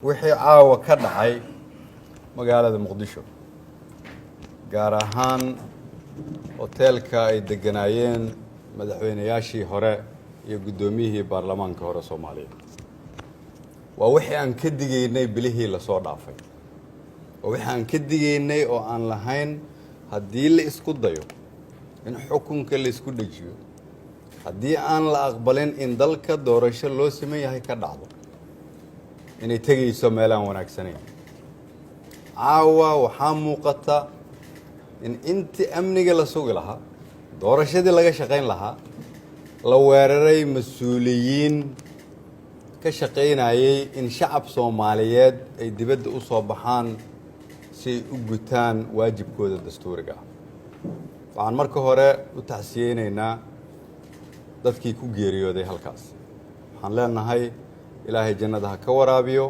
wixii caawa ka dhacay magaalada Muqdisho gaar ahaan hoteelka ay deganaayeen madaxweynayaashii hore iyo gudoomiyihii baarlamaanka hore Soomaaliya waa wixii aan ka digaynay bilihii la soo dhaafay waa wixii aan ka digaynay oo aan lahayn haddii la isku dayo in xukunka la isku dhajiyo haddii aan la aqbalin in dalka doorasho loo sameeyahay ka dhacdo inay tagayso meelaan wanaagsanayn caawa waxaa muuqata in intii amniga la sugi lahaa doorashadii laga shaqayn lahaa la weeraray mas'uuliyiin ka shaqaynayay in shacab Soomaaliyeed ay dibadda u soo baxaan si u gutaan waajibkooda dastuuriga waxaan marka hore u tacsiyeenaynaa dadkii ku geeriyooday halkaas waxaan leenahay ilaahay jannada ha ka waraabiyo